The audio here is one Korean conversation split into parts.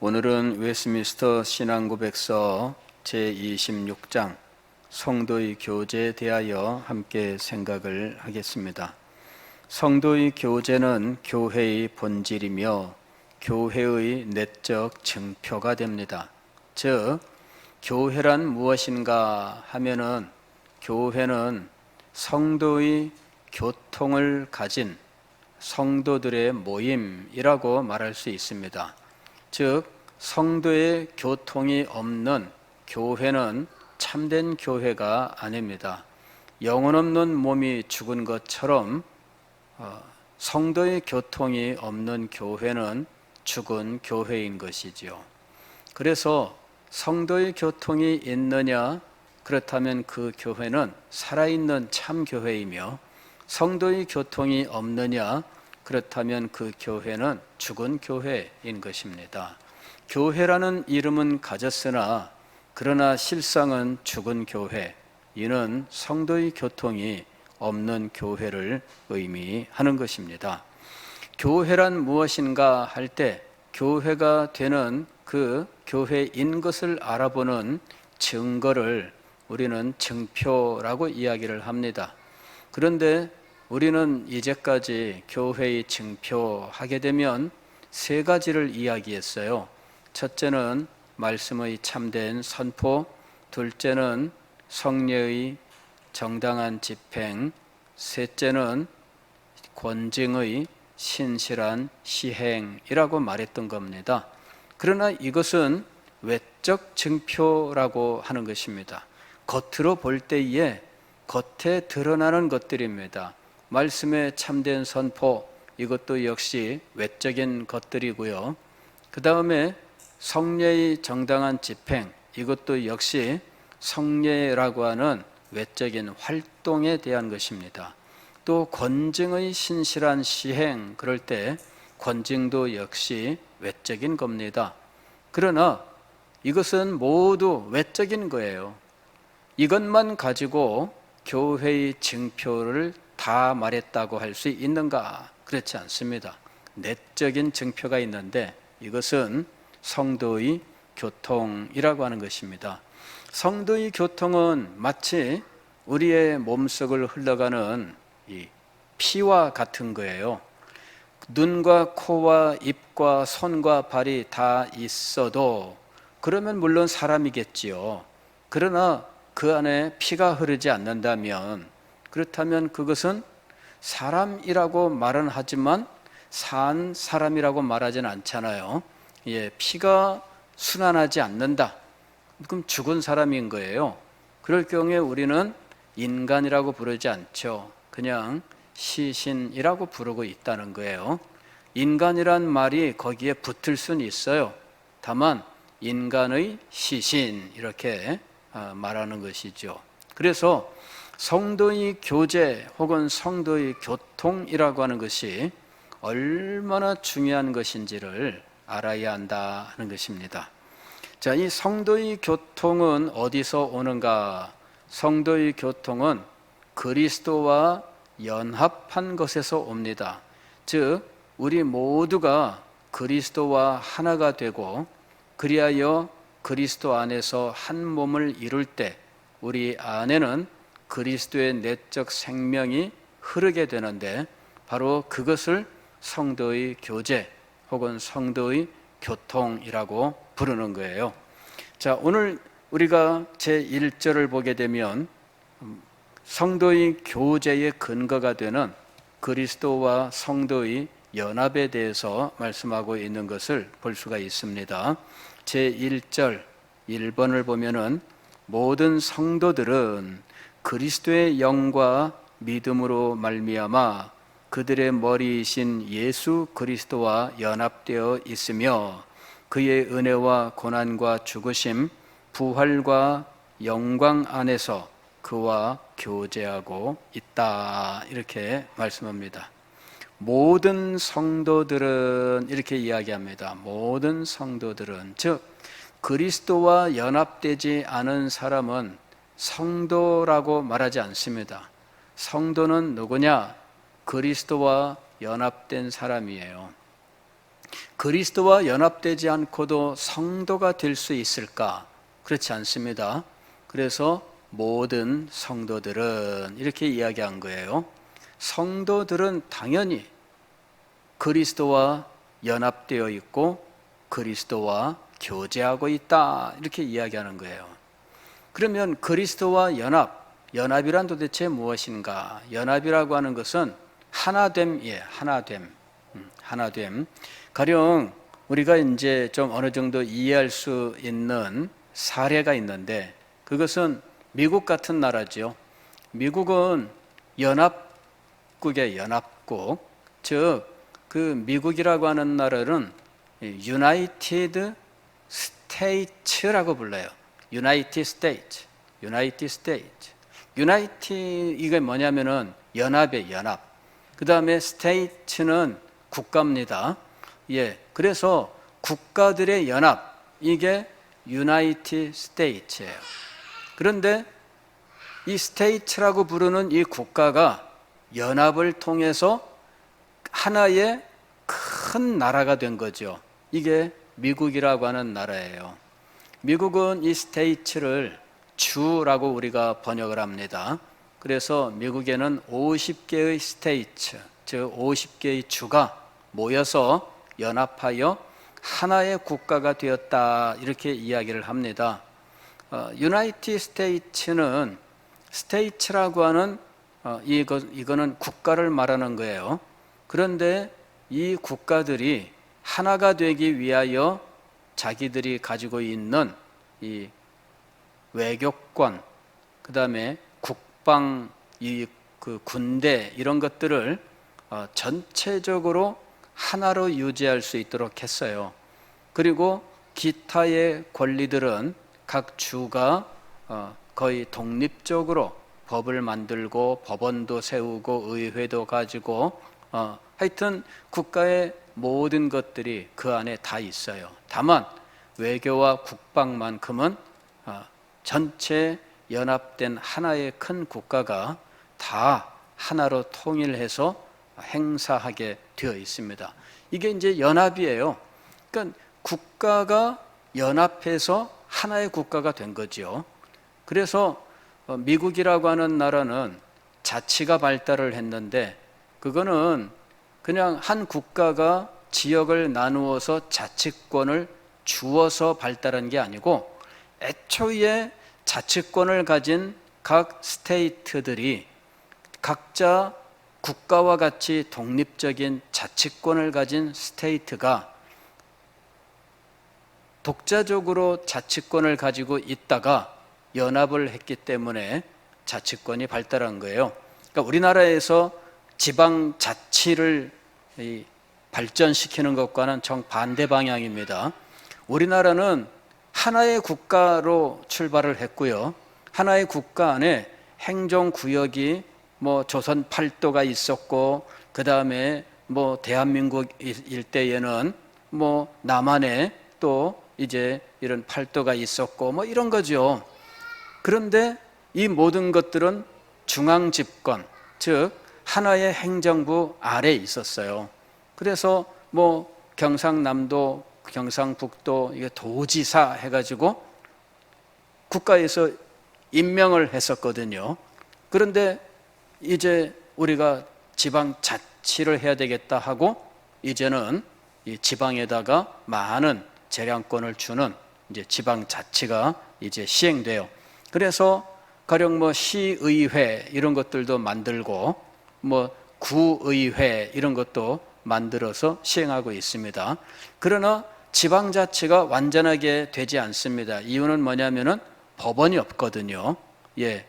오늘은 웨스트민스터 신앙고백서 제26장 성도의 교제에 대하여 함께 생각을 하겠습니다. 성도의 교제는 교회의 본질이며 교회의 내적 증표가 됩니다. 즉, 교회란 무엇인가 하면은 교회는 성도의 교통을 가진 성도들의 모임이라고 말할 수 있습니다. 즉, 성도의 교통이 없는 교회는 참된 교회가 아닙니다. 영혼 없는 몸이 죽은 것처럼 성도의 교통이 없는 교회는 죽은 교회인 것이지요. 그래서 성도의 교통이 있느냐? 그렇다면 그 교회는 살아있는 참 교회이며, 성도의 교통이 없느냐? 그렇다면 그 교회는 죽은 교회인 것입니다. 교회라는 이름은 가졌으나 그러나 실상은 죽은 교회, 이는 성도의 교통이 없는 교회를 의미하는 것입니다. 교회란 무엇인가 할 때 교회가 되는 그 교회인 것을 알아보는 증거를 우리는 증표라고 이야기를 합니다. 그런데 우리는 이제까지 교회의 증표하게 되면 세 가지를 이야기했어요. 첫째는 말씀의 참된 선포, 둘째는 성례의 정당한 집행, 셋째는 권징의 신실한 시행이라고 말했던 겁니다. 그러나 이것은 외적 증표라고 하는 것입니다. 겉으로 볼 때에 겉에 드러나는 것들입니다. 말씀의 참된 선포, 이것도 역시 외적인 것들이고요. 그 다음에 성례의 정당한 집행, 이것도 역시 성례라고 하는 외적인 활동에 대한 것입니다. 또 권징의 신실한 시행, 그럴 때 권징도 역시 외적인 겁니다. 그러나 이것은 모두 외적인 거예요. 이것만 가지고 교회의 증표를 다 말했다고 할 수 있는가? 그렇지 않습니다. 내적인 증표가 있는데 이것은 성도의 교통이라고 하는 것입니다. 성도의 교통은 마치 우리의 몸속을 흘러가는 이 피와 같은 거예요. 눈과 코와 입과 손과 발이 다 있어도 그러면 물론 사람이겠지요. 그러나 그 안에 피가 흐르지 않는다면, 그렇다면 그것은 사람이라고 말은 하지만 산 사람이라고 말하지는 않잖아요. 피가 순환하지 않는다. 그럼 죽은 사람인 거예요. 그럴 경우에 우리는 인간이라고 부르지 않죠. 그냥 시신이라고 부르고 있다는 거예요. 인간이란 말이 거기에 붙을 수는 있어요. 다만 인간의 시신, 이렇게 말하는 것이죠. 그래서 성도의 교제 혹은 성도의 교통이라고 하는 것이 얼마나 중요한 것인지를 알아야 한다 하는 것입니다. 자, 이 성도의 교통은 어디서 오는가? 성도의 교통은 그리스도와 연합한 것에서 옵니다. 즉, 우리 모두가 그리스도와 하나가 되고 그리하여 그리스도 안에서 한 몸을 이룰 때 우리 안에는 그리스도의 내적 생명이 흐르게 되는데, 바로 그것을 성도의 교제 혹은 성도의 교통이라고 부르는 거예요. 자, 오늘 우리가 제1절을 보게 되면 성도의 교제의 근거가 되는 그리스도와 성도의 연합에 대해서 말씀하고 있는 것을 볼 수가 있습니다. 제1절 1번을 보면은 모든 성도들은 그리스도의 영과 믿음으로 말미암아 그들의 머리이신 예수 그리스도와 연합되어 있으며 그의 은혜와 고난과 죽으심, 부활과 영광 안에서 그와 교제하고 있다, 이렇게 말씀합니다. 모든 성도들은, 이렇게 이야기합니다. 모든 성도들은, 즉 그리스도와 연합되지 않은 사람은 성도라고 말하지 않습니다. 성도는 누구냐? 그리스도와 연합된 사람이에요. 그리스도와 연합되지 않고도 성도가 될 수 있을까? 그렇지 않습니다. 그래서 모든 성도들은 이렇게 이야기한 거예요. 성도들은 당연히 그리스도와 연합되어 있고 그리스도와 교제하고 있다, 이렇게 이야기하는 거예요. 그러면 그리스도와 연합이란 도대체 무엇인가? 연합이라고 하는 것은 하나됨이에요. 하나됨. 가령 우리가 이제 좀 어느 정도 이해할 수 있는 사례가 있는데, 그것은 미국 같은 나라죠. 미국은 연합국의 연합국, 즉 그 미국이라고 하는 나라는 유나이티드 스테이츠라고 불러요. 유나이티드 스테이츠. 이게 뭐냐면은 연합의 연합. 그 다음에 스테이츠는 국가입니다. 예, 그래서 국가들의 연합, 이게 유나이티드 스테이츠예요. 그런데 이 스테이츠라고 부르는 이 국가가 연합을 통해서 하나의 큰 나라가 된 거죠. 이게 미국이라고 하는 나라예요. 미국은 이 스테이츠를 주라고 우리가 번역을 합니다. 그래서 미국에는 50개의 스테이츠, 즉 50개의 주가 모여서 연합하여 하나의 국가가 되었다, 이렇게 이야기를 합니다. 유나이티드 스테이츠는 스테이츠라고 하는 이거는 국가를 말하는 거예요. 그런데 이 국가들이 하나가 되기 위하여 자기들이 가지고 있는 이 외교권, 그 다음에 국방, 그 군대, 이런 것들을 전체적으로 하나로 유지할 수 있도록 했어요. 그리고 기타의 권리들은 각 주가 거의 독립적으로 법을 만들고 법원도 세우고 의회도 가지고 하여튼 국가의 모든 것들이 그 안에 다 있어요. 다만 외교와 국방만큼은 전체 연합된 하나의 큰 국가가 다 하나로 통일해서 행사하게 되어 있습니다. 이게 이제 연합이에요. 그러니까 국가가 연합해서 하나의 국가가 된 거죠. 그래서 미국이라고 하는 나라는 자치가 발달을 했는데, 그거는 그냥 한 국가가 지역을 나누어서 자치권을 주어서 발달한 게 아니고, 애초에 자치권을 가진 각 스테이트들이 각자 국가와 같이 독립적인 자치권을 가진 스테이트가 독자적으로 자치권을 가지고 있다가 연합을 했기 때문에 자치권이 발달한 거예요. 그러니까 우리나라에서 지방자치를 발전시키는 것과는 정반대 방향입니다. 우리나라는 하나의 국가로 출발을 했고요. 하나의 국가 안에 행정구역이 조선 팔도가 있었고, 그 다음에 대한민국 일대에는 남한에 또 이제 이런 팔도가 있었고 이런 거죠. 그런데 이 모든 것들은 중앙집권, 즉 하나의 행정부 아래에 있었어요. 그래서 경상남도, 경상북도 이게 도지사 해가지고 국가에서 임명을 했었거든요. 그런데 이제 우리가 지방자치를 해야 되겠다 하고 이제는 이 지방에다가 많은 재량권을 주는 이제 지방자치가 이제 시행돼요. 그래서 가령 시의회 이런 것들도 만들고 구의회 이런 것도 만들어서 시행하고 있습니다. 그러나 지방자치가 완전하게 되지 않습니다. 이유는 뭐냐면은 법원이 없거든요. 예,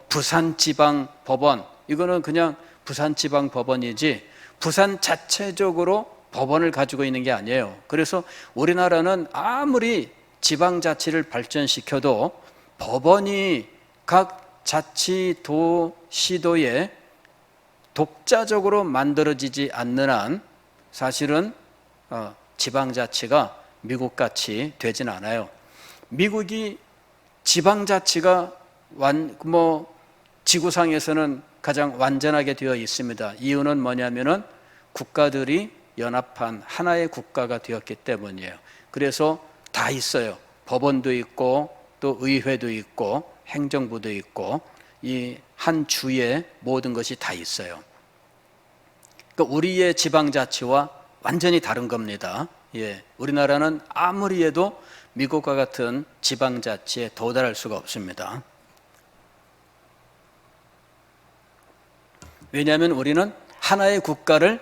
부산지방법원, 이거는 그냥 부산지방법원이지 부산 자체적으로 법원을 가지고 있는 게 아니에요. 그래서 우리나라는 아무리 지방자치를 발전시켜도 법원이 각 자치도, 시도에 독자적으로 만들어지지 않는 한 사실은 지방자치가 미국같이 되진 않아요. 미국이 지방자치가 지구상에서는 가장 완전하게 되어 있습니다. 이유는 뭐냐면은 국가들이 연합한 하나의 국가가 되었기 때문이에요. 그래서 다 있어요. 법원도 있고 또 의회도 있고 행정부도 있고 이 한 주에 모든 것이 다 있어요. 그러니까 우리의 지방자치와 완전히 다른 겁니다. 예, 우리나라는 아무리 해도 미국과 같은 지방자치에 도달할 수가 없습니다. 왜냐하면 우리는 하나의 국가를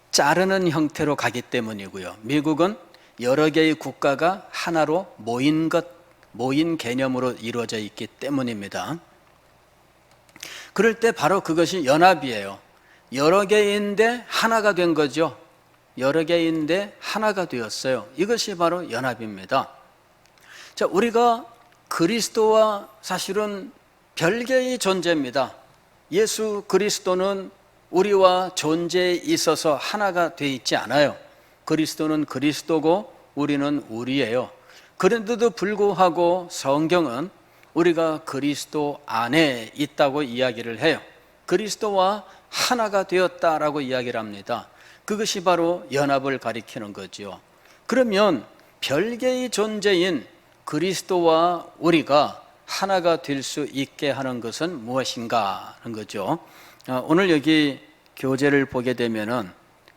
자르는 형태로 가기 때문이고요. 미국은 여러 개의 국가가 하나로 모인 개념으로 이루어져 있기 때문입니다. 그럴 때 바로 그것이 연합이에요. 여러 개인데 하나가 된 거죠. 여러 개인데 하나가 되었어요. 이것이 바로 연합입니다. 자, 우리가 그리스도와 사실은 별개의 존재입니다. 예수 그리스도는 우리와 존재에 있어서 하나가 되어 있지 않아요. 그리스도는 그리스도고 우리는 우리예요. 그런데도 불구하고 성경은 우리가 그리스도 안에 있다고 이야기를 해요. 그리스도와 하나가 되었다라고 이야기를 합니다. 그것이 바로 연합을 가리키는 거죠. 그러면 별개의 존재인 그리스도와 우리가 하나가 될 수 있게 하는 것은 무엇인가 하는 거죠. 오늘 여기 교재를 보게 되면은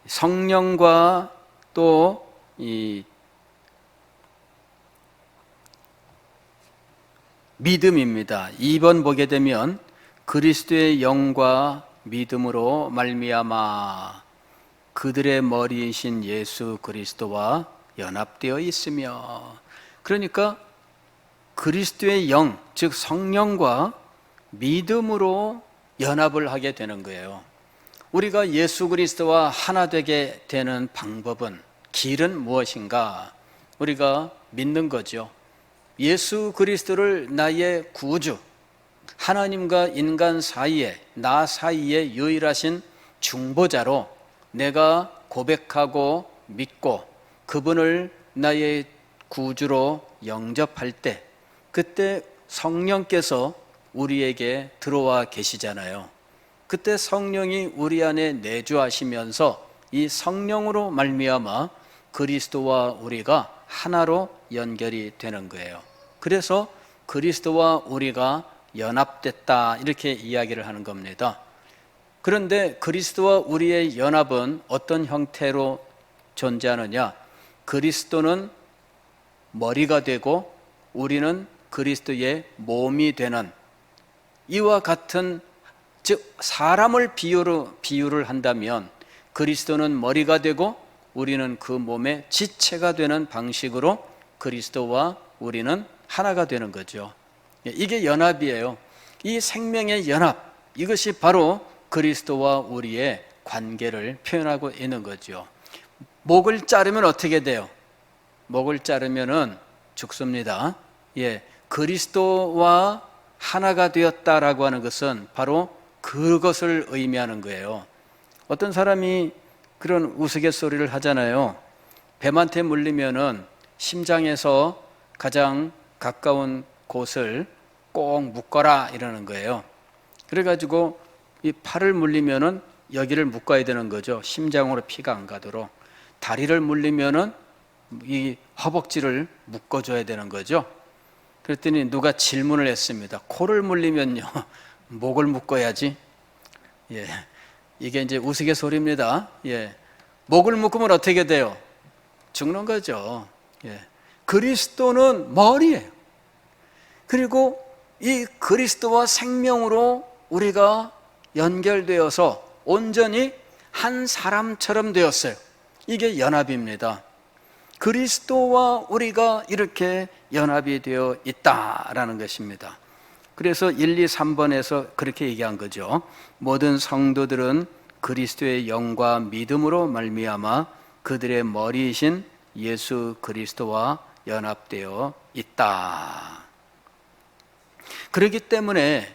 성령과 또 이 믿음입니다. 2번 보게 되면 그리스도의 영과 믿음으로 말미암아 그들의 머리이신 예수 그리스도와 연합되어 있으며, 그러니까 그리스도의 영, 즉 성령과 믿음으로 연합을 하게 되는 거예요. 우리가 예수 그리스도와 하나 되게 되는 방법은, 길은 무엇인가? 우리가 믿는 거죠. 예수 그리스도를 나의 구주, 하나님과 인간 사이에, 나 사이에 유일하신 중보자로 내가 고백하고 믿고 그분을 나의 구주로 영접할 때, 그때 성령께서 우리에게 들어와 계시잖아요. 그때 성령이 우리 안에 내주하시면서 이 성령으로 말미암아 그리스도와 우리가 하나로 연결이 되는 거예요. 그래서 그리스도와 우리가 연합됐다, 이렇게 이야기를 하는 겁니다. 그런데 그리스도와 우리의 연합은 어떤 형태로 존재하느냐? 그리스도는 머리가 되고 우리는 그리스도의 몸이 되는, 이와 같은, 즉 사람을 비유를 한다면 그리스도는 머리가 되고 우리는 그 몸의 지체가 되는 방식으로 그리스도와 우리는 하나가 되는 거죠. 이게 연합이에요. 이 생명의 연합, 이것이 바로 그리스도와 우리의 관계를 표현하고 있는 거죠. 목을 자르면 어떻게 돼요? 목을 자르면은 죽습니다. 예, 그리스도와 하나가 되었다라고 하는 것은 바로 그것을 의미하는 거예요. 어떤 사람이 그런 우스갯소리를 하잖아요. 뱀한테 물리면은 심장에서 가장 가까운 곳을 꼭 묶어라, 이러는 거예요. 그래가지고 이 팔을 물리면은 여기를 묶어야 되는 거죠. 심장으로 피가 안 가도록. 다리를 물리면은 이 허벅지를 묶어줘야 되는 거죠. 그랬더니 누가 질문을 했습니다. 코를 물리면요, 목을 묶어야지. 예, 이게 이제 우스갯소리입니다. 예, 목을 묶으면 어떻게 돼요? 죽는 거죠. 예, 그리스도는 머리예요. 그리고 이 그리스도와 생명으로 우리가 연결되어서 온전히 한 사람처럼 되었어요. 이게 연합입니다. 그리스도와 우리가 이렇게 연합이 되어 있다라는 것입니다. 그래서 1, 2, 3번에서 그렇게 얘기한 거죠. 모든 성도들은 그리스도의 영과 믿음으로 말미암아 그들의 머리이신 예수 그리스도와 연합되어 있다. 그렇기 때문에,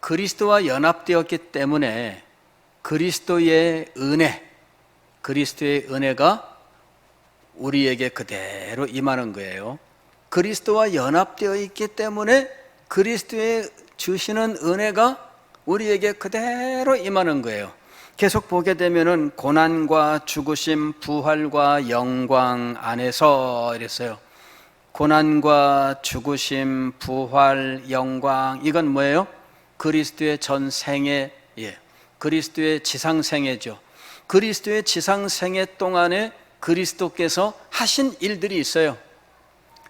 그리스도와 연합되었기 때문에 그리스도의 은혜가 우리에게 그대로 임하는 거예요. 그리스도와 연합되어 있기 때문에 그리스도의 주시는 은혜가 우리에게 그대로 임하는 거예요. 계속 보게 되면은 고난과 죽으심, 부활과 영광 안에서 이랬어요. 고난과 죽으심, 부활, 영광, 이건 뭐예요? 그리스도의 전생애, 그리스도의 지상생애죠. 그리스도의 지상생애 동안에 그리스도께서 하신 일들이 있어요.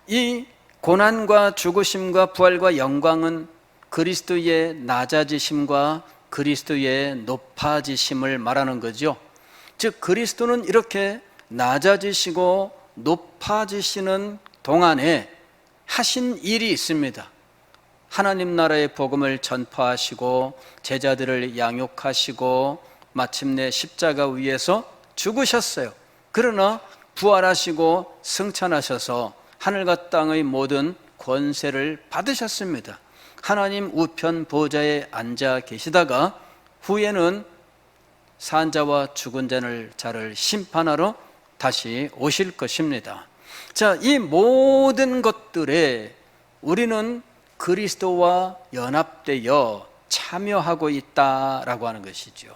이 고난과 죽으심과 부활과 영광은 그리스도의 낮아지심과 그리스도의 높아지심을 말하는 거죠. 즉 그리스도는 이렇게 낮아지시고 높아지시는 동안에 하신 일이 있습니다. 하나님 나라의 복음을 전파하시고 제자들을 양육하시고 마침내 십자가 위에서 죽으셨어요. 그러나 부활하시고 승천하셔서 하늘과 땅의 모든 권세를 받으셨습니다. 하나님 우편 보좌에 앉아 계시다가 후에는 산자와 죽은 자를 심판하러 다시 오실 것입니다. 자, 이 모든 것들에 우리는 그리스도와 연합되어 참여하고 있다라고 하는 것이죠.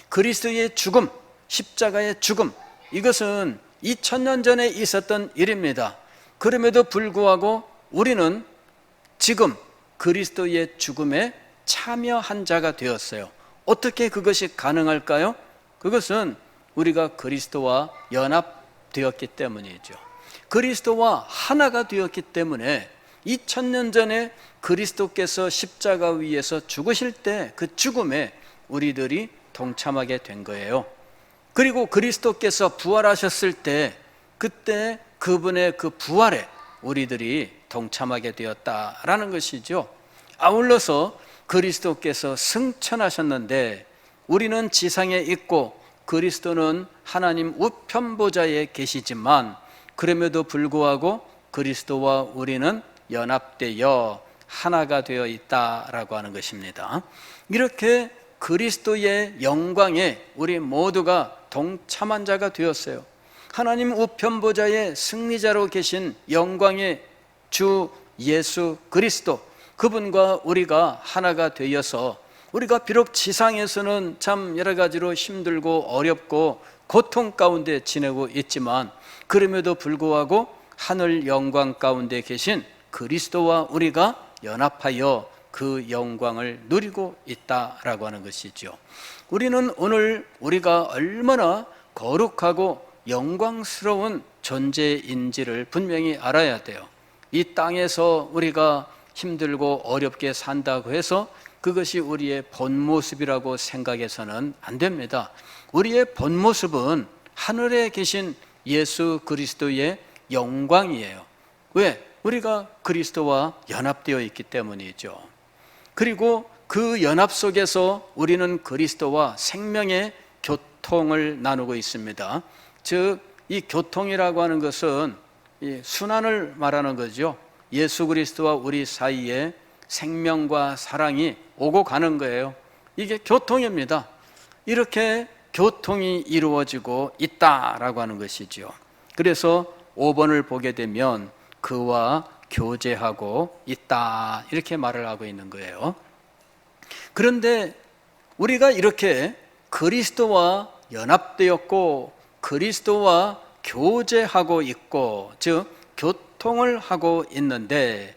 그리스도의 죽음, 십자가의 죽음, 이것은 2000년 전에 있었던 일입니다. 그럼에도 불구하고 우리는 지금 그리스도의 죽음에 참여한 자가 되었어요. 어떻게 그것이 가능할까요? 그것은 우리가 그리스도와 연합되었기 때문이죠. 그리스도와 하나가 되었기 때문에 2000년 전에 그리스도께서 십자가 위에서 죽으실 때 그 죽음에 우리들이 동참하게 된 거예요. 그리고 그리스도께서 부활하셨을 때 그때 그분의 그 부활에 우리들이 동참하게 되었다라는 것이죠. 아울러서 그리스도께서 승천하셨는데 우리는 지상에 있고 그리스도는 하나님 우편 보좌에 계시지만 그럼에도 불구하고 그리스도와 우리는 연합되어 하나가 되어 있다라고 하는 것입니다. 이렇게 그리스도의 영광에 우리 모두가 동참한 자가 되었어요. 하나님 우편 보좌의 승리자로 계신 영광의 주 예수 그리스도, 그분과 우리가 하나가 되어서 우리가 비록 지상에서는 참 여러 가지로 힘들고 어렵고 고통 가운데 지내고 있지만 그럼에도 불구하고 하늘 영광 가운데 계신 그리스도와 우리가 연합하여 그 영광을 누리고 있다라고 하는 것이죠. 우리는 오늘 우리가 얼마나 거룩하고 영광스러운 존재인지를 분명히 알아야 돼요. 이 땅에서 우리가 힘들고 어렵게 산다고 해서 그것이 우리의 본 모습이라고 생각해서는 안 됩니다. 우리의 본 모습은 하늘에 계신 예수 그리스도의 영광이에요. 왜? 우리가 그리스도와 연합되어 있기 때문이죠. 그리고 그 연합 속에서 우리는 그리스도와 생명의 교통을 나누고 있습니다. 즉, 이 교통이라고 하는 것은 이 순환을 말하는 거죠. 예수 그리스도와 우리 사이에 생명과 사랑이 오고 가는 거예요. 이게 교통입니다. 이렇게 교통이 이루어지고 있다라고 하는 것이죠. 그래서 5번을 보게 되면 그와 교제하고 있다 이렇게 말을 하고 있는 거예요. 그런데 우리가 이렇게 그리스도와 연합되었고 그리스도와 교제하고 있고 즉 교통을 하고 있는데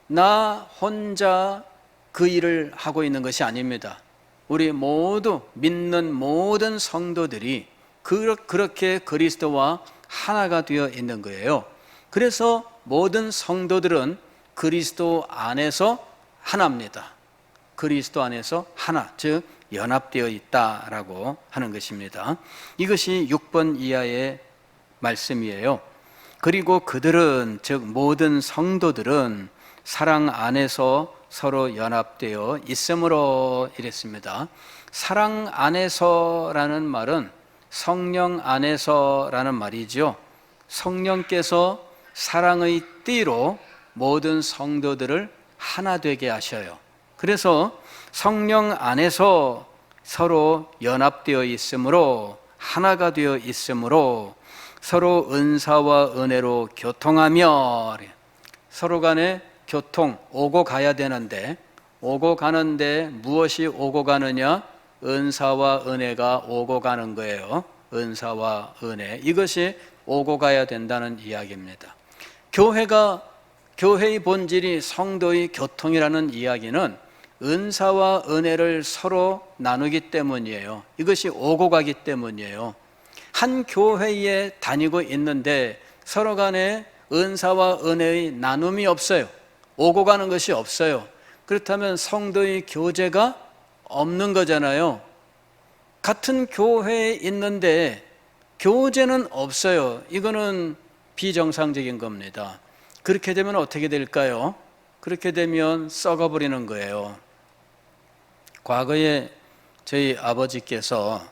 나 혼자 그 일을 하고 있는 것이 아닙니다. 우리 모두 믿는 모든 성도들이 그렇게 그리스도와 하나가 되어 있는 거예요. 그래서 모든 성도들은 그리스도 안에서 하나입니다. 그리스도 안에서 하나, 즉 연합되어 있다라고 하는 것입니다. 이것이 6번 이하의 말씀이에요. 그리고 그들은, 즉 모든 성도들은 사랑 안에서 서로 연합되어 있으므로 이랬습니다. 사랑 안에서라는 말은 성령 안에서라는 말이죠. 성령께서 사랑의 띠로 모든 성도들을 하나 되게 하셔요. 그래서 성령 안에서 서로 연합되어 있으므로 하나가 되어 있으므로 서로 은사와 은혜로 교통하며 서로 간에 교통, 오고 가야 되는데 오고 가는데 무엇이 오고 가느냐? 은사와 은혜가 오고 가는 거예요. 은사와 은혜, 이것이 오고 가야 된다는 이야기입니다. 교회의 본질이 성도의 교통이라는 이야기는 은사와 은혜를 서로 나누기 때문이에요. 이것이 오고 가기 때문이에요. 한 교회에 다니고 있는데 서로 간에 은사와 은혜의 나눔이 없어요. 오고 가는 것이 없어요. 그렇다면 성도의 교제가 없는 거잖아요. 같은 교회에 있는데 교제는 없어요. 이거는 비정상적인 겁니다. 그렇게 되면 어떻게 될까요? 그렇게 되면 썩어버리는 거예요. 과거에 저희 아버지께서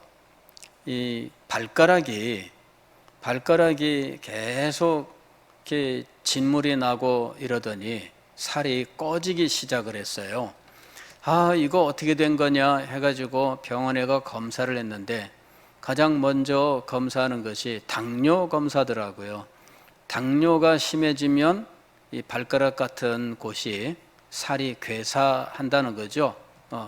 이 발가락이 계속 이렇게 진물이 나고 이러더니 살이 꺼지기 시작을 했어요. 이거 어떻게 된 거냐 해가지고 병원에 가 검사를 했는데 가장 먼저 검사하는 것이 당뇨 검사더라고요. 당뇨가 심해지면 이 발가락 같은 곳이 살이 괴사한다는 거죠.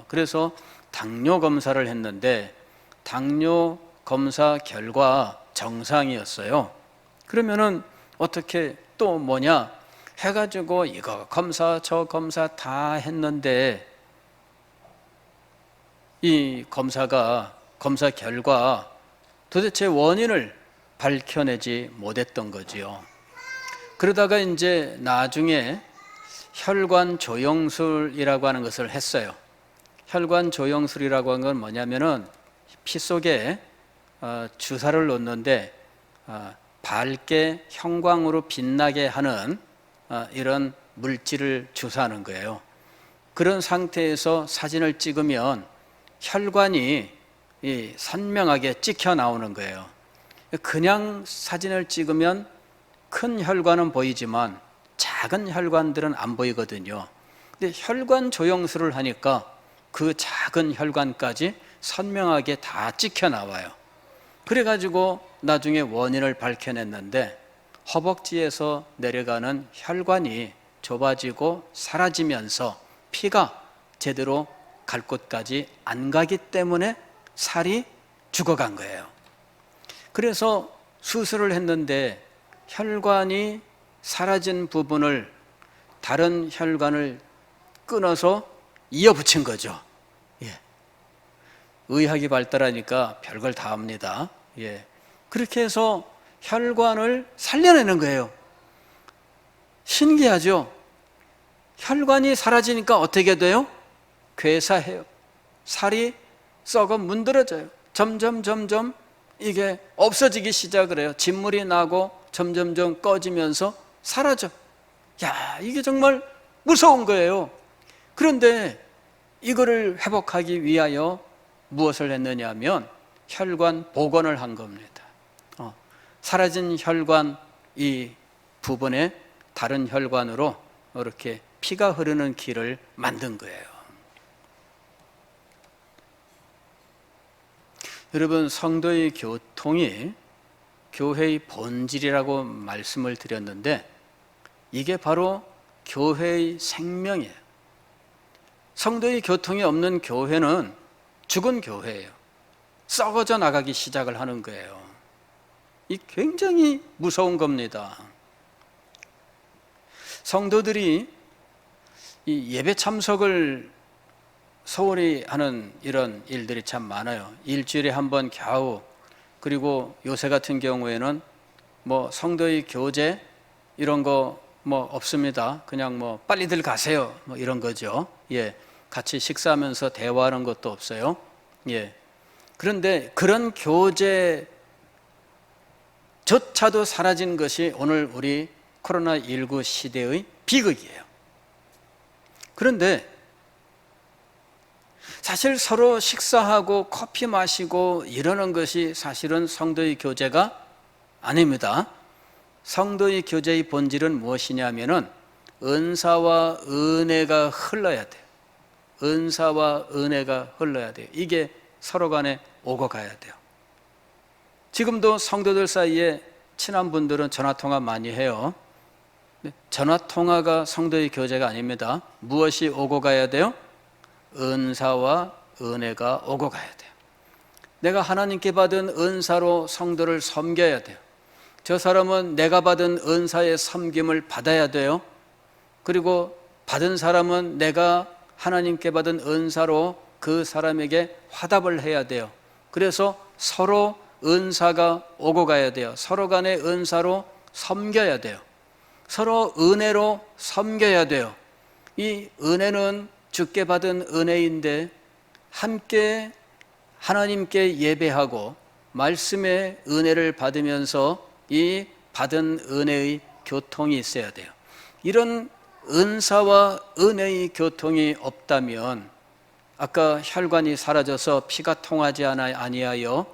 그래서 당뇨 검사를 했는데 당뇨 검사 결과 정상이었어요. 그러면은 어떻게 또 뭐냐 해가지고 이거 검사 저 검사 다 했는데 이 검사 결과 도대체 원인을 밝혀내지 못했던 거지요. 그러다가 이제 나중에 혈관 조영술이라고 하는 것을 했어요. 혈관 조영술이라고 하는 건 뭐냐면은 피 속에 주사를 놓는데 밝게 형광으로 빛나게 하는 이런 물질을 주사하는 거예요. 그런 상태에서 사진을 찍으면 혈관이 선명하게 찍혀 나오는 거예요. 그냥 사진을 찍으면 큰 혈관은 보이지만 작은 혈관들은 안 보이거든요. 근데 혈관 조영술을 하니까 그 작은 혈관까지 선명하게 다 찍혀 나와요. 그래가지고 나중에 원인을 밝혀냈는데 허벅지에서 내려가는 혈관이 좁아지고 사라지면서 피가 제대로 갈 곳까지 안 가기 때문에 살이 죽어간 거예요. 그래서 수술을 했는데 혈관이 사라진 부분을 다른 혈관을 끊어서 이어붙인 거죠. 의학이 발달하니까 별걸 다 합니다. 그렇게 해서 혈관을 살려내는 거예요. 신기하죠? 혈관이 사라지니까 어떻게 돼요? 괴사해요. 살이 썩어 문드러져요. 점점 이게 없어지기 시작을 해요. 진물이 나고 점점 꺼지면서 사라져. 이게 정말 무서운 거예요. 그런데 이거를 회복하기 위하여 무엇을 했느냐 하면 혈관 복원을 한 겁니다. 사라진 혈관 이 부분에 다른 혈관으로 이렇게 피가 흐르는 길을 만든 거예요. 여러분, 성도의 교통이 교회의 본질이라고 말씀을 드렸는데 이게 바로 교회의 생명이에요. 성도의 교통이 없는 교회는 죽은 교회예요. 썩어져 나가기 시작을 하는 거예요. 이 굉장히 무서운 겁니다. 성도들이 이 예배 참석을 소홀히 하는 이런 일들이 참 많아요. 일주일에 한 번 겨우, 그리고 요새 같은 경우에는 뭐 성도의 교제 이런 거 뭐 없습니다. 그냥 뭐 빨리들 가세요. 뭐 이런 거죠. 같이 식사하면서 대화하는 것도 없어요. 그런데 그런 교제조차도 사라진 것이 오늘 우리 코로나19 시대의 비극이에요. 그런데 사실 서로 식사하고 커피 마시고 이러는 것이 사실은 성도의 교제가 아닙니다. 성도의 교제의 본질은 무엇이냐면은 은사와 은혜가 흘러야 돼요. 은사와 은혜가 흘러야 돼요. 이게 서로 간에 오고 가야 돼요. 지금도 성도들 사이에 친한 분들은 전화통화 많이 해요. 전화통화가 성도의 교제가 아닙니다. 무엇이 오고 가야 돼요? 은사와 은혜가 오고 가야 돼요. 내가 하나님께 받은 은사로 성도를 섬겨야 돼요. 저 사람은 내가 받은 은사의 섬김을 받아야 돼요. 그리고 받은 사람은 내가 하나님께 받은 은사로 그 사람에게 화답을 해야 돼요. 그래서 서로 은사가 오고 가야 돼요. 서로 간의 은사로 섬겨야 돼요. 서로 은혜로 섬겨야 돼요. 이 은혜는 주께 받은 은혜인데 함께 하나님께 예배하고 말씀의 은혜를 받으면서 이 받은 은혜의 교통이 있어야 돼요. 이런 은사와 은혜의 교통이 없다면 아까 혈관이 사라져서 피가 통하지 아니하여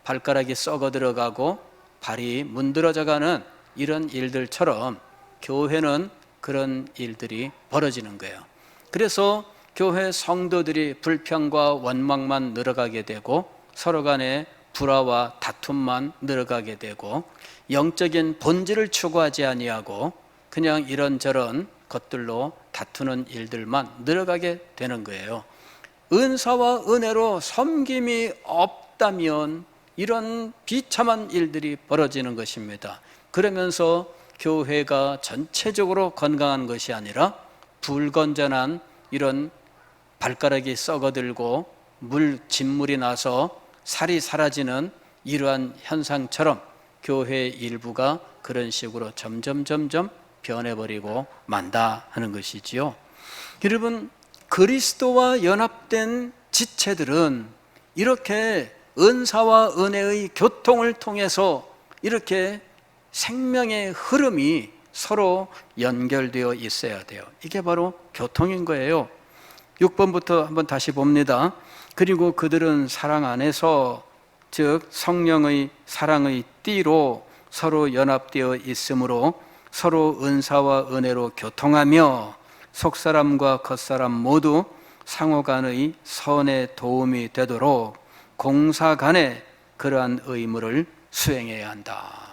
발가락이 썩어 들어가고 발이 문드러져가는 이런 일들처럼 교회는 그런 일들이 벌어지는 거예요. 그래서 교회 성도들이 불평과 원망만 늘어가게 되고 서로 간에 불화와 다툼만 늘어가게 되고 영적인 본질을 추구하지 아니하고 그냥 이런저런 것들로 다투는 일들만 늘어가게 되는 거예요. 은사와 은혜로 섬김이 없다면 이런 비참한 일들이 벌어지는 것입니다. 그러면서 교회가 전체적으로 건강한 것이 아니라 불건전한 이런 발가락이 썩어들고 진물이 나서 살이 사라지는 이러한 현상처럼 교회의 일부가 그런 식으로 점점 변해버리고 만다 하는 것이지요. 여러분, 그리스도와 연합된 지체들은 이렇게 은사와 은혜의 교통을 통해서 이렇게 생명의 흐름이 서로 연결되어 있어야 돼요. 이게 바로 교통인 거예요. 6번부터 한번 다시 봅니다. 그리고 그들은 사랑 안에서 즉 성령의 사랑의 띠로 서로 연합되어 있으므로 서로 은사와 은혜로 교통하며 속사람과 겉사람 모두 상호간의 선에 도움이 되도록 공사간에 그러한 의무를 수행해야 한다.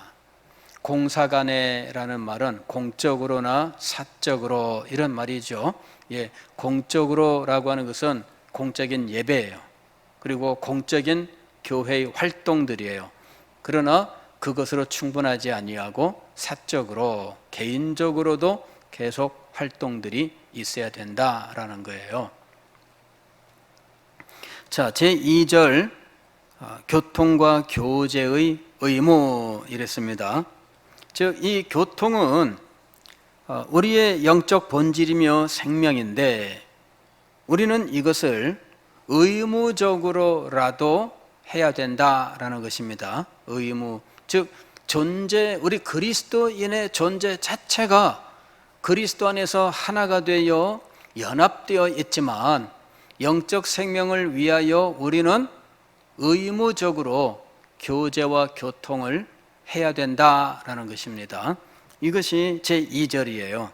공사간에라는 말은 공적으로나 사적으로 이런 말이죠. 공적으로라고 하는 것은 공적인 예배예요. 그리고 공적인 교회의 활동들이에요. 그러나 그것으로 충분하지 아니하고 사적으로 개인적으로도 계속 활동들이 있어야 된다라는 거예요. 자, 제2절 교통과 교제의 의무 이랬습니다. 즉 이 교통은 우리의 영적 본질이며 생명인데 우리는 이것을 의무적으로라도 해야 된다라는 것입니다. 의무, 즉 우리 그리스도인의 존재 자체가 그리스도 안에서 하나가 되어 연합되어 있지만 영적 생명을 위하여 우리는 의무적으로 교제와 교통을 해야 된다라는 것입니다. 이것이 제2절이에요.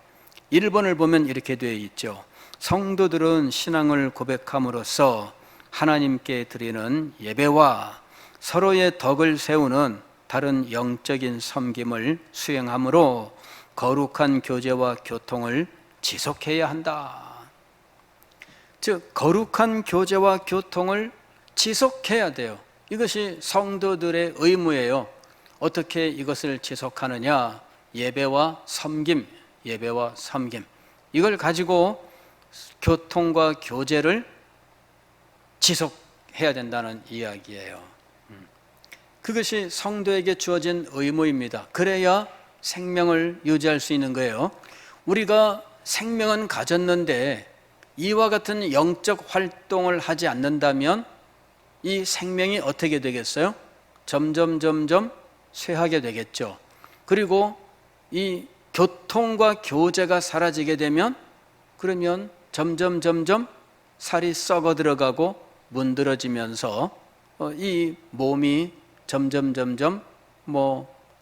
1번을 보면 이렇게 되어 있죠. 성도들은 신앙을 고백함으로써 하나님께 드리는 예배와 서로의 덕을 세우는 다른 영적인 섬김을 수행함으로 거룩한 교제와 교통을 지속해야 한다. 즉 거룩한 교제와 교통을 지속해야 돼요. 이것이 성도들의 의무예요. 어떻게 이것을 지속하느냐? 예배와 섬김. 이걸 가지고 교통과 교제를 지속해야 된다는 이야기예요. 그것이 성도에게 주어진 의무입니다. 그래야 생명을 유지할 수 있는 거예요. 우리가 생명은 가졌는데 이와 같은 영적 활동을 하지 않는다면 이 생명이 어떻게 되겠어요? 점점 쇠하게 되겠죠. 그리고 이 교통과 교제가 사라지게 되면 그러면 점점 살이 썩어 들어가고 문드러지면서 이 몸이 점점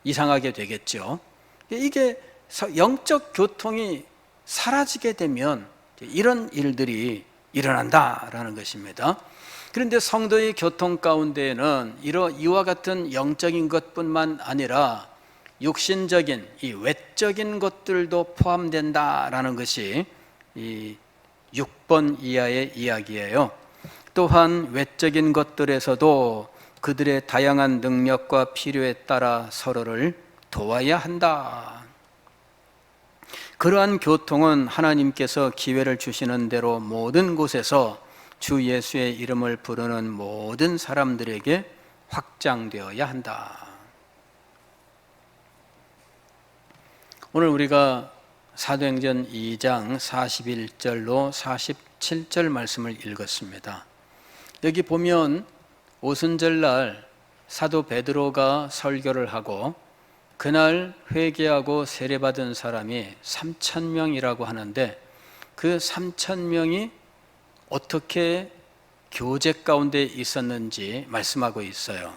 이상하게 되겠죠. 이게 영적 교통이 사라지게 되면 이런 일들이 일어난다라는 것입니다. 그런데 성도의 교통 가운데에는 이와 같은 영적인 것뿐만 아니라 육신적인 이 외적인 것들도 포함된다라는 것이 이 6번 이하의 이야기예요. 또 또한 외적인 것들에서도 그들의 다양한 능력과 필요에 따라 서로를 도와야 한다. 그러한 교통은 하나님께서 기회를 주시는 대로 모든 곳에서 주 예수의 이름을 부르는 모든 사람들에게 확장되어야 한다. 오늘 우리가 사도행전 2장 41절로 47절 말씀을 읽었습니다. 여기 보면 오순절날 사도 베드로가 설교를 하고 그날 회개하고 세례받은 사람이 3,000명이라고 하는데 그 3,000명이 어떻게 교제 가운데 있었는지 말씀하고 있어요.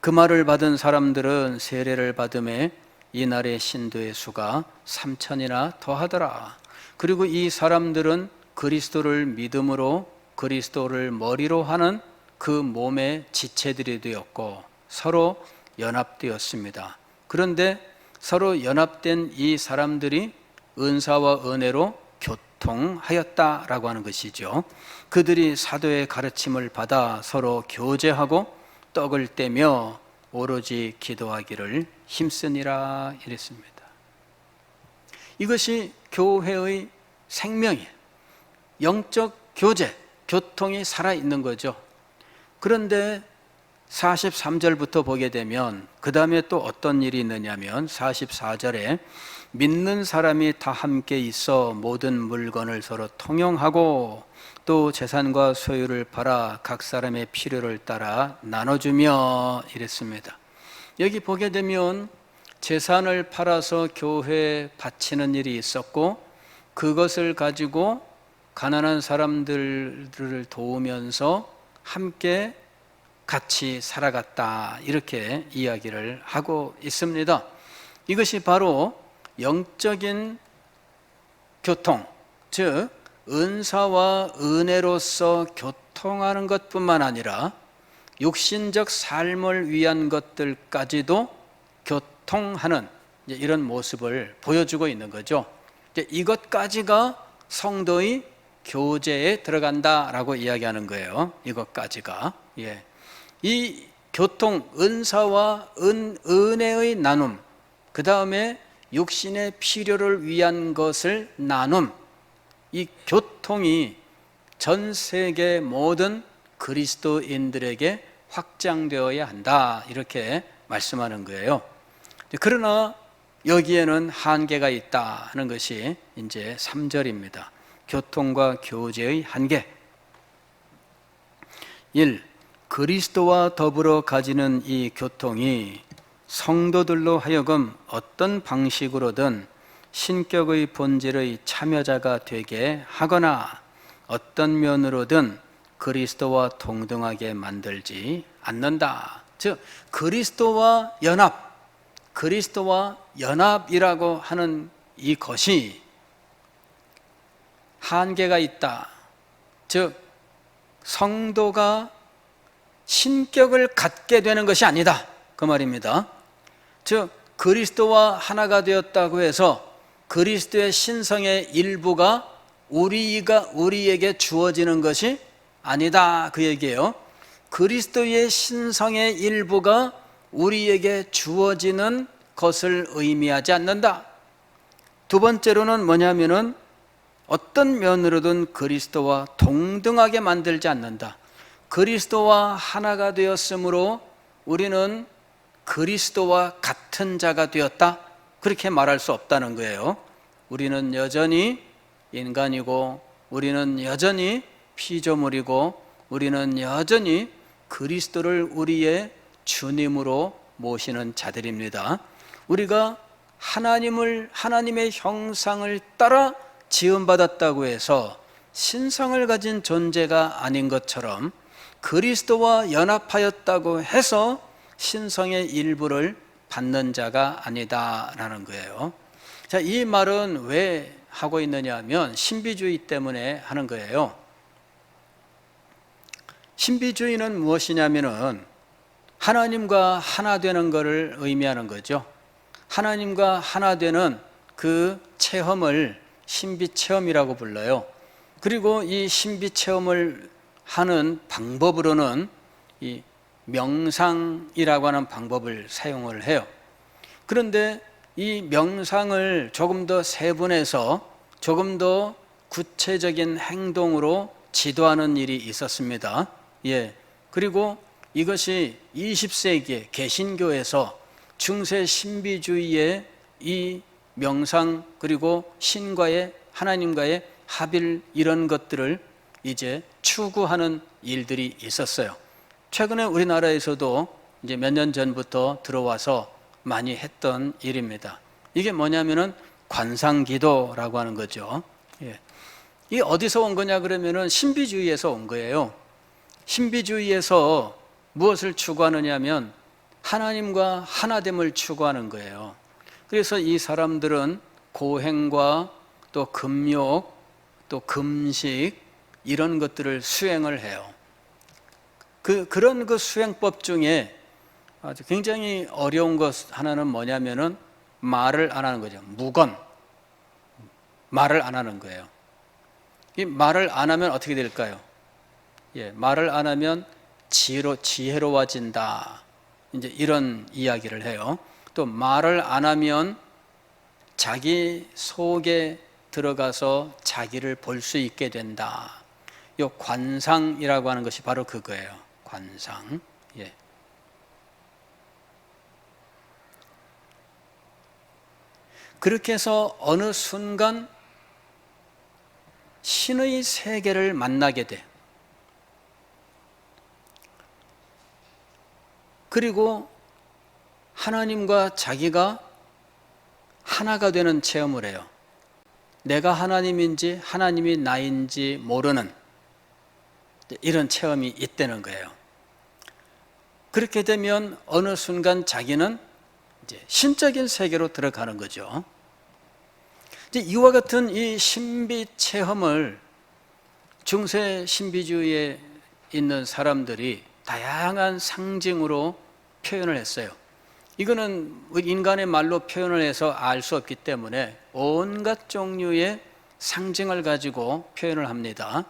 그 말을 받은 사람들은 세례를 받음에 이날의 신도의 수가 3,000이나 더하더라. 그리고 이 사람들은 그리스도를 믿음으로 그리스도를 머리로 하는 그 몸의 지체들이 되었고 서로 연합되었습니다. 그런데 서로 연합된 이 사람들이 은사와 은혜로 교통하였다라고 하는 것이죠. 그들이 사도의 가르침을 받아 서로 교제하고 떡을 떼며 오로지 기도하기를 힘쓰니라 이랬습니다. 이것이 교회의 생명이에요. 영적 교제, 교통이 살아있는 거죠. 그런데 43절부터 보게 되면 그 다음에 또 어떤 일이 있느냐면 44절에 믿는 사람이 다 함께 있어 모든 물건을 서로 통용하고 또 재산과 소유를 팔아 각 사람의 필요를 따라 나눠주며 이랬습니다. 여기 보게 되면 재산을 팔아서 교회에 바치는 일이 있었고 그것을 가지고 가난한 사람들을 도우면서 함께 같이 살아갔다 이렇게 이야기를 하고 있습니다. 이것이 바로 영적인 교통, 즉 은사와 은혜로서 교통하는 것뿐만 아니라 육신적 삶을 위한 것들까지도 교통하는 이런 모습을 보여주고 있는 거죠. 이것까지가 성도의 교제에 들어간다라고 이야기하는 거예요. 이것까지가. 이 교통, 은사와 은혜의 나눔, 그 다음에 육신의 필요를 위한 것을 나눔, 이 교통이 전 세계 모든 그리스도인들에게 확장되어야 한다 이렇게 말씀하는 거예요. 그러나 여기에는 한계가 있다 하는 것이 이제 3절입니다. 교통과 교제의 한계. 1. 그리스도와 더불어 가지는 이 교통이 성도들로 하여금 어떤 방식으로든 신격의 본질의 참여자가 되게 하거나 어떤 면으로든 그리스도와 동등하게 만들지 않는다. 즉 그리스도와 연합이라고 하는 이것이 한계가 있다. 즉 성도가 신격을 갖게 되는 것이 아니다 그 말입니다. 즉 그리스도와 하나가 되었다고 해서 그리스도의 신성의 일부가 우리에게 주어지는 것이 아니다 그 얘기예요. 그리스도의 신성의 일부가 우리에게 주어지는 것을 의미하지 않는다. 두 번째로는 뭐냐면은 어떤 면으로든 그리스도와 동등하게 만들지 않는다. 그리스도와 하나가 되었으므로 우리는 그리스도와 같은 자가 되었다 그렇게 말할 수 없다는 거예요. 우리는 여전히 인간이고 우리는 여전히 피조물이고 우리는 여전히 그리스도를 우리의 주님으로 모시는 자들입니다. 우리가 하나님의 형상을 따라 지음받았다고 해서 신성을 가진 존재가 아닌 것처럼 그리스도와 연합하였다고 해서 신성의 일부를 받는 자가 아니다라는 거예요. 자, 이 말은 왜 하고 있느냐 하면 신비주의 때문에 하는 거예요. 신비주의는 무엇이냐면은 하나님과 하나 되는 것을 의미하는 거죠. 하나님과 하나 되는 그 체험을 신비 체험이라고 불러요. 그리고 이 신비 체험을 하는 방법으로는 이 명상이라고 하는 방법을 사용을 해요. 그런데 이 명상을 조금 더 세분해서 조금 더 구체적인 행동으로 지도하는 일이 있었습니다. 그리고 이것이 20세기에 개신교에서 중세 신비주의의 이 명상 그리고 신과의 하나님과의 합일 이런 것들을 이제 추구하는 일들이 있었어요. 최근에 우리나라에서도 이제 몇 년 전부터 들어와서 많이 했던 일입니다. 이게 뭐냐면은 관상기도라고 하는 거죠. 이 어디서 온 거냐 그러면은 신비주의에서 온 거예요. 신비주의에서 무엇을 추구하느냐면 하나님과 하나됨을 추구하는 거예요. 그래서 이 사람들은 고행과 또 금욕, 또 금식 이런 것들을 수행을 해요. 그런 수행법 중에 아주 굉장히 어려운 것 하나는 뭐냐면은 말을 안 하는 거죠. 무건. 말을 안 하는 거예요. 이 말을 안 하면 어떻게 될까요? 말을 안 하면 지혜로워진다. 이제 이런 이야기를 해요. 또 말을 안 하면 자기 속에 들어가서 자기를 볼 수 있게 된다. 이 관상이라고 하는 것이 바로 그거예요. 관상. 그렇게 해서 어느 순간 신의 세계를 만나게 돼. 그리고 하나님과 자기가 하나가 되는 체험을 해요. 내가 하나님인지 하나님이 나인지 모르는 이런 체험이 있다는 거예요. 그렇게 되면 어느 순간 자기는 이제 신적인 세계로 들어가는 거죠. 이제 이와 같은 이 신비 체험을 중세 신비주의에 있는 사람들이 다양한 상징으로 표현을 했어요. 이거는 인간의 말로 표현을 해서 알 수 없기 때문에 온갖 종류의 상징을 가지고 표현을 합니다.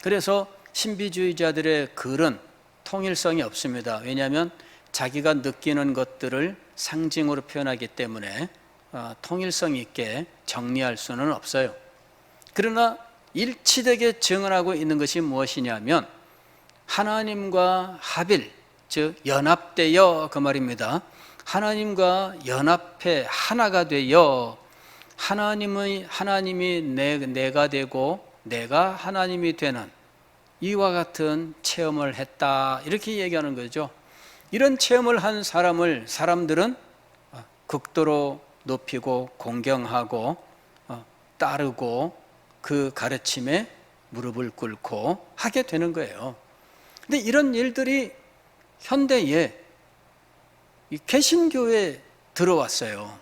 그래서 신비주의자들의 글은 통일성이 없습니다. 왜냐하면 자기가 느끼는 것들을 상징으로 표현하기 때문에 통일성 있게 정리할 수는 없어요. 그러나 일치되게 증언하고 있는 것이 무엇이냐면 하나님과 합일, 즉 연합되어 그 말입니다. 하나님과 연합해 하나가 되어 하나님이 내가 되고 내가 하나님이 되는 이와 같은 체험을 했다. 이렇게 얘기하는 거죠. 이런 체험을 한 사람들은 극도로 높이고 공경하고 따르고 그 가르침에 무릎을 꿇고 하게 되는 거예요. 근데 이런 일들이 현대에 이 개신교에 들어왔어요.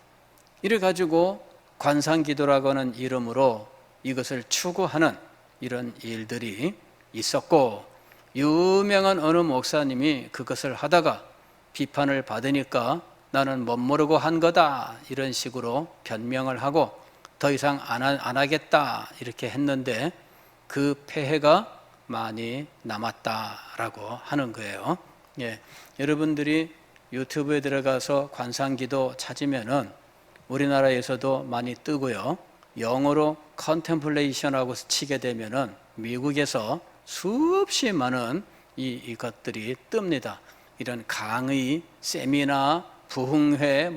이래가지고 관상기도라고 하는 이름으로 이것을 추구하는 이런 일들이 있었고, 유명한 어느 목사님이 그것을 하다가 비판을 받으니까 나는 멋모르고 한 거다 이런 식으로 변명을 하고 더 이상 안 하겠다 이렇게 했는데 그 폐해가 많이 남았다라고 하는 거예요. 여러분들이 유튜브에 들어가서 관상기도 찾으면은 우리나라에서도 많이 뜨고요. 영어로 컨템플레이션하고 치게 되면은 미국에서 수없이 많은 이것들이 뜹니다. 이런 강의, 세미나, 부흥회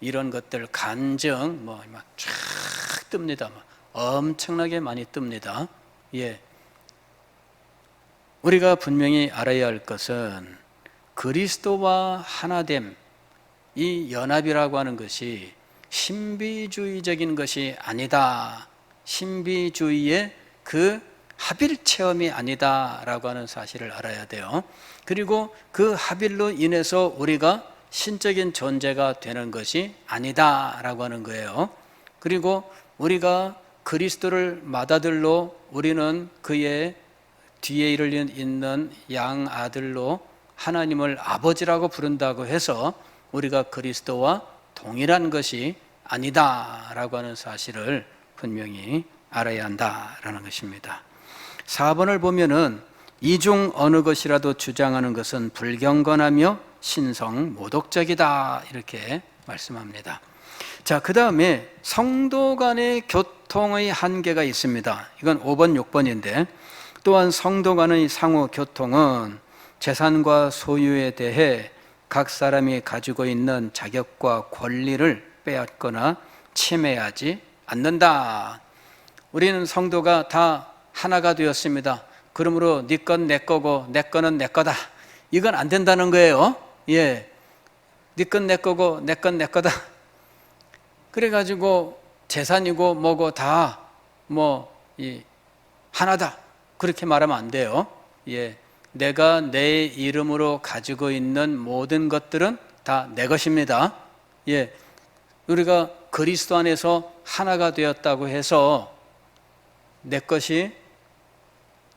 이런 것들 간증 막 쫙 뜹니다. 엄청나게 많이 뜹니다. 우리가 분명히 알아야 할 것은 그리스도와 하나됨, 이 연합이라고 하는 것이 신비주의적인 것이 아니다. 신비주의의 그 합일 체험이 아니다라고 하는 사실을 알아야 돼요. 그리고 그 합일로 인해서 우리가 신적인 존재가 되는 것이 아니다라고 하는 거예요. 그리고 우리가 그리스도를 맏아들로 우리는 그의 뒤에 있는 양 아들로 하나님을 아버지라고 부른다고 해서 우리가 그리스도와 동일한 것이 아니다라고 하는 사실을 분명히 알아야 한다라는 것입니다. 4번을 보면은 이 중 어느 것이라도 주장하는 것은 불경건하며 신성 모독적이다, 이렇게 말씀합니다. 자, 그 다음에 성도 간의 교통의 한계가 있습니다. 이건 5번, 6번인데, 또한 성도 간의 상호 교통은 재산과 소유에 대해 각 사람이 가지고 있는 자격과 권리를 빼앗거나 침해하지 않는다. 우리는 성도가 다 하나가 되었습니다. 그러므로 네 건 내 거고 내 거는 내 거다, 이건 안 된다는 거예요. 예, 네 건 내 거고 내 건 내 거다. 그래가지고 재산이고 뭐고 다 하나다, 그렇게 말하면 안 돼요. 예, 내가 내 이름으로 가지고 있는 모든 것들은 다 내 것입니다. 예, 우리가 그리스도 안에서 하나가 되었다고 해서 내 것이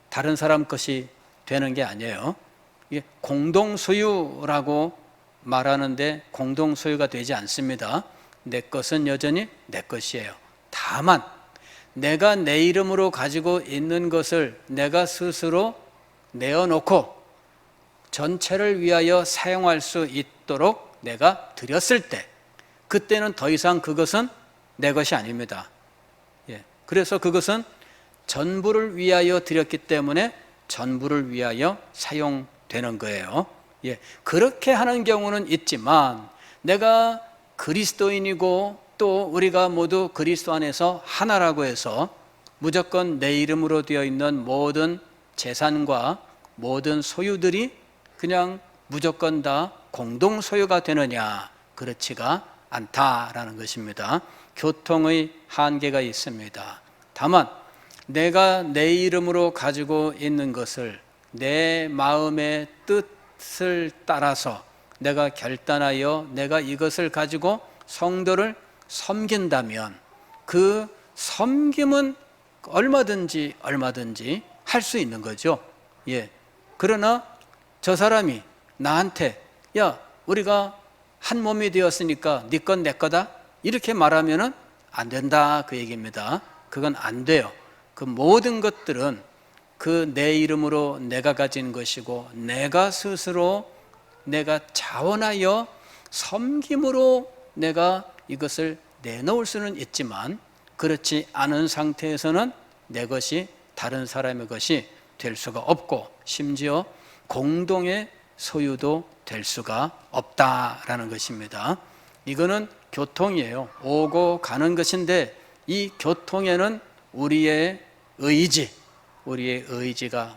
다른 사람 것이 되는 게 아니에요. 이게 공동소유라고 말하는데 공동소유가 되지 않습니다. 내 것은 여전히 내 것이에요. 다만 내가 내 이름으로 가지고 있는 것을 내가 스스로 내어놓고 전체를 위하여 사용할 수 있도록 내가 드렸을 때, 그때는 더 이상 그것은 내 것이 아닙니다. 예, 그래서 그것은 전부를 위하여 드렸기 때문에 전부를 위하여 사용되는 거예요. 예, 그렇게 하는 경우는 있지만 내가 그리스도인이고 또 우리가 모두 그리스도 안에서 하나라고 해서 무조건 내 이름으로 되어 있는 모든 재산과 모든 소유들이 그냥 무조건 다 공동 소유가 되느냐? 그렇지가 않다라는 것입니다. 교통의 한계가 있습니다. 다만 내가 내 이름으로 가지고 있는 것을 내 마음의 뜻을 따라서 내가 결단하여 내가 이것을 가지고 성도를 섬긴다면 그 섬김은 얼마든지 할 수 있는 거죠. 예. 그러나 저 사람이 나한테 야, 우리가 한 몸이 되었으니까 네 건 내 거다, 이렇게 말하면은 안 된다, 그 얘기입니다. 그건 안 돼요. 그 모든 것들은 그 내 이름으로 내가 가진 것이고 내가 스스로 내가 자원하여 섬김으로 내가 이것을 내놓을 수는 있지만 그렇지 않은 상태에서는 내 것이 다른 사람의 것이 될 수가 없고 심지어 공동의 소유도 될 수가 없다라는 것입니다. 이거는 교통이에요. 오고 가는 것인데 이 교통에는 우리의 의지가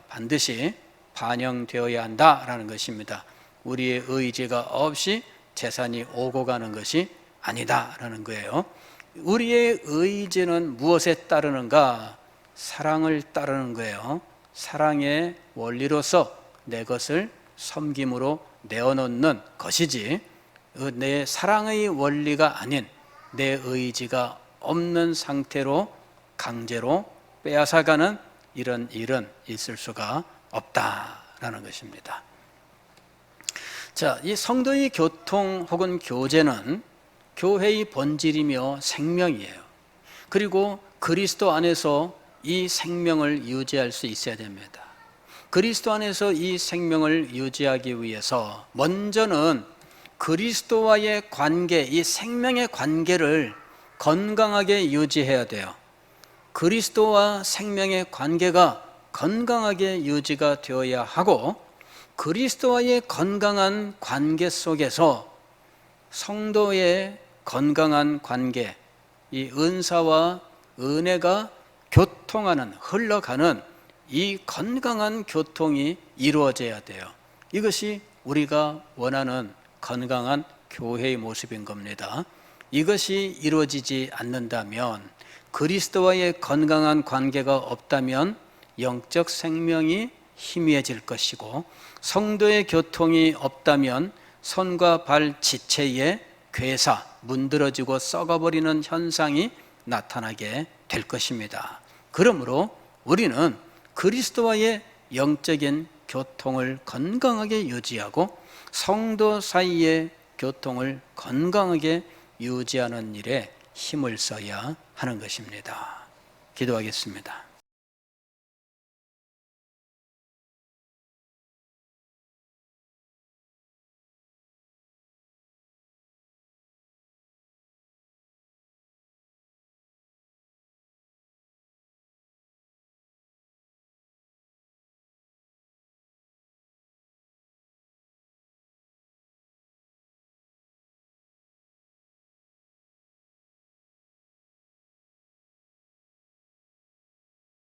반드시 반영되어야 한다라는 것입니다. 우리의 의지가 없이 재산이 오고 가는 것이 아니다라는 거예요. 우리의 의지는 무엇에 따르는가? 사랑을 따르는 거예요. 사랑의 원리로서 내 것을 섬김으로 내어놓는 것이지, 내 사랑의 원리가 아닌 내 의지가 없는 상태로 강제로 빼앗아가는 이런 일은 있을 수가 없다라는 것입니다. 자, 이 성도의 교통 혹은 교제는 교회의 본질이며 생명이에요. 그리고 그리스도 안에서 이 생명을 유지할 수 있어야 됩니다. 그리스도 안에서 이 생명을 유지하기 위해서 먼저는 그리스도와의 관계, 이 생명의 관계를 건강하게 유지해야 돼요. 그리스도와 생명의 관계가 건강하게 유지가 되어야 하고, 그리스도와의 건강한 관계 속에서 성도의 건강한 관계, 이 은사와 은혜가 교통하는, 흘러가는 이 건강한 교통이 이루어져야 돼요. 이것이 우리가 원하는 건강한 교회의 모습인 겁니다. 이것이 이루어지지 않는다면, 그리스도와의 건강한 관계가 없다면 영적 생명이 희미해질 것이고, 성도의 교통이 없다면 손과 발 지체에 괴사, 문드러지고 썩어버리는 현상이 나타나게 될 것입니다. 그러므로 우리는 그리스도와의 영적인 교통을 건강하게 유지하고 성도 사이의 교통을 건강하게 유지하는 일에 힘을 써야 하는 것입니다. 기도하겠습니다.